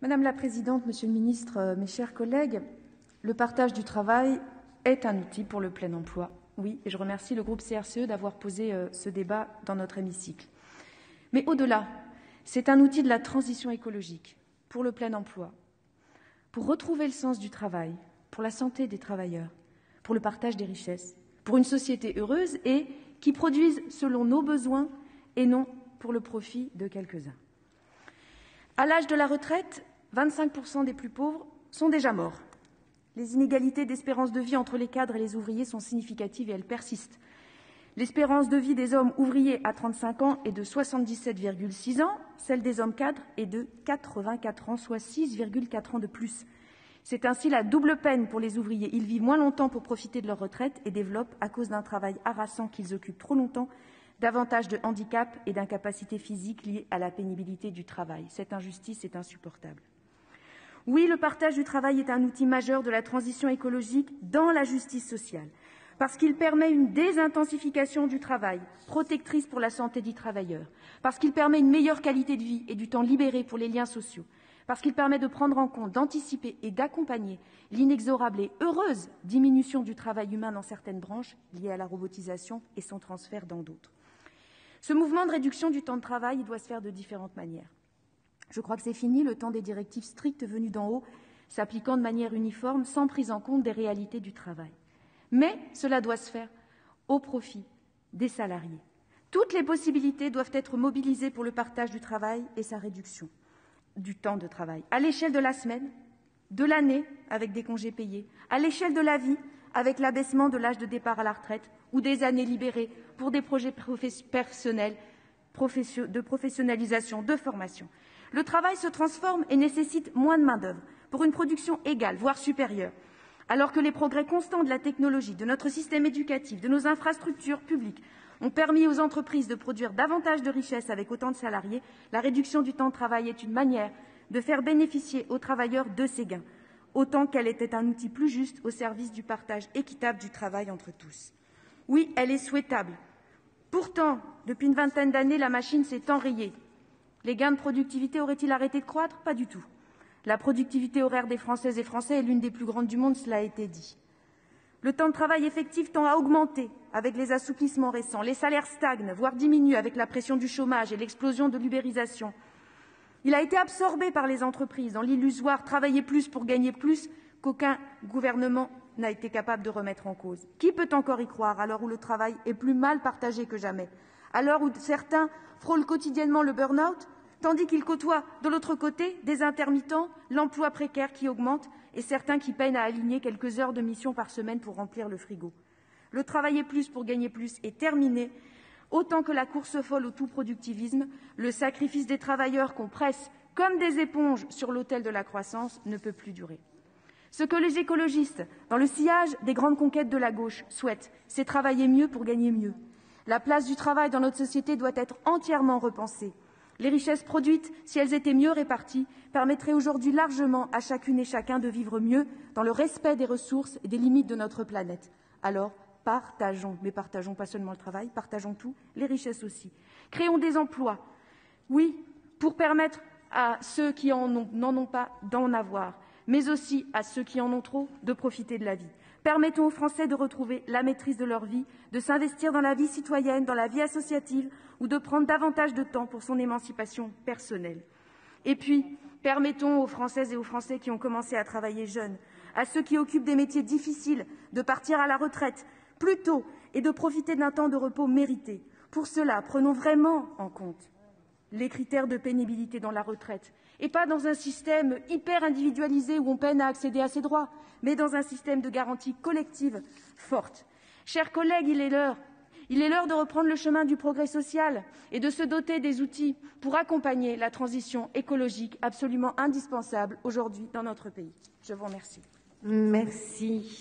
Madame la Présidente, Monsieur le Ministre, mes chers collègues, le partage du travail est un outil pour le plein emploi. Oui, et je remercie le groupe CRCE d'avoir posé ce débat dans notre hémicycle. Mais au-delà, c'est un outil de la transition écologique, pour le plein emploi, pour retrouver le sens du travail, pour la santé des travailleurs, pour le partage des richesses, pour une société heureuse et qui produise selon nos besoins et non pour le profit de quelques-uns. À l'âge de la retraite, 25% des plus pauvres sont déjà morts. Les inégalités d'espérance de vie entre les cadres et les ouvriers sont significatives et elles persistent. L'espérance de vie des hommes ouvriers à 35 ans est de 77,6 ans, celle des hommes cadres est de 84 ans, soit 6,4 ans de plus. C'est ainsi la double peine pour les ouvriers. Ils vivent moins longtemps pour profiter de leur retraite et développent, à cause d'un travail harassant qu'ils occupent trop longtemps, davantage de handicap et d'incapacité physique liés à la pénibilité du travail. Cette injustice est insupportable. Oui, le partage du travail est un outil majeur de la transition écologique dans la justice sociale, parce qu'il permet une désintensification du travail, protectrice pour la santé des travailleurs, parce qu'il permet une meilleure qualité de vie et du temps libéré pour les liens sociaux, parce qu'il permet de prendre en compte, d'anticiper et d'accompagner l'inexorable et heureuse diminution du travail humain dans certaines branches liées à la robotisation et son transfert dans d'autres. Ce mouvement de réduction du temps de travail doit se faire de différentes manières. Je crois que c'est fini le temps des directives strictes venues d'en haut, s'appliquant de manière uniforme sans prise en compte des réalités du travail. Mais cela doit se faire au profit des salariés. Toutes les possibilités doivent être mobilisées pour le partage du travail et sa réduction du temps de travail, à l'échelle de la semaine, de l'année avec des congés payés, à l'échelle de la vie avec l'abaissement de l'âge de départ à la retraite ou des années libérées pour des projets personnels, de professionnalisation, de formation. Le travail se transforme et nécessite moins de main-d'œuvre pour une production égale, voire supérieure. Alors que les progrès constants de la technologie, de notre système éducatif, de nos infrastructures publiques ont permis aux entreprises de produire davantage de richesses avec autant de salariés, la réduction du temps de travail est une manière de faire bénéficier aux travailleurs de ces gains, autant qu'elle était un outil plus juste au service du partage équitable du travail entre tous. Oui, elle est souhaitable. Pourtant, depuis une vingtaine d'années, la machine s'est enrayée. Les gains de productivité auraient-ils arrêté de croître? Pas du tout. La productivité horaire des Françaises et Français est l'une des plus grandes du monde, cela a été dit. Le temps de travail effectif tend à augmenter avec les assouplissements récents. Les salaires stagnent, voire diminuent avec la pression du chômage et l'explosion de l'ubérisation. Il a été absorbé par les entreprises dans l'illusoire « travailler plus pour gagner plus » qu'aucun gouvernement n'a été capable de remettre en cause. Qui peut encore y croire à l'heure où le travail est plus mal partagé que jamais, à l'heure où certains frôlent quotidiennement le burn-out, tandis qu'ils côtoient de l'autre côté des intermittents, l'emploi précaire qui augmente et certains qui peinent à aligner quelques heures de mission par semaine pour remplir le frigo. Le travailler plus pour gagner plus est terminé, autant que la course folle au tout-productivisme, le sacrifice des travailleurs qu'on presse comme des éponges sur l'autel de la croissance ne peut plus durer. Ce que les écologistes, dans le sillage des grandes conquêtes de la gauche, souhaitent, c'est travailler mieux pour gagner mieux. La place du travail dans notre société doit être entièrement repensée. Les richesses produites, si elles étaient mieux réparties, permettraient aujourd'hui largement à chacune et chacun de vivre mieux dans le respect des ressources et des limites de notre planète. Alors, partageons, mais partageons pas seulement le travail, partageons tout, les richesses aussi. Créons des emplois, oui, pour permettre à ceux qui n'en ont pas d'en avoir, mais aussi à ceux qui en ont trop de profiter de la vie. Permettons aux Français de retrouver la maîtrise de leur vie, de s'investir dans la vie citoyenne, dans la vie associative ou de prendre davantage de temps pour son émancipation personnelle. Et puis, permettons aux Françaises et aux Français qui ont commencé à travailler jeunes, à ceux qui occupent des métiers difficiles, de partir à la retraite plus tôt et de profiter d'un temps de repos mérité. Pour cela, prenons vraiment en compte les critères de pénibilité dans la retraite, et pas dans un système hyper individualisé où on peine à accéder à ses droits, mais dans un système de garantie collective forte. Chers collègues, il est l'heure de reprendre le chemin du progrès social et de se doter des outils pour accompagner la transition écologique absolument indispensable aujourd'hui dans notre pays. Je vous remercie. Merci.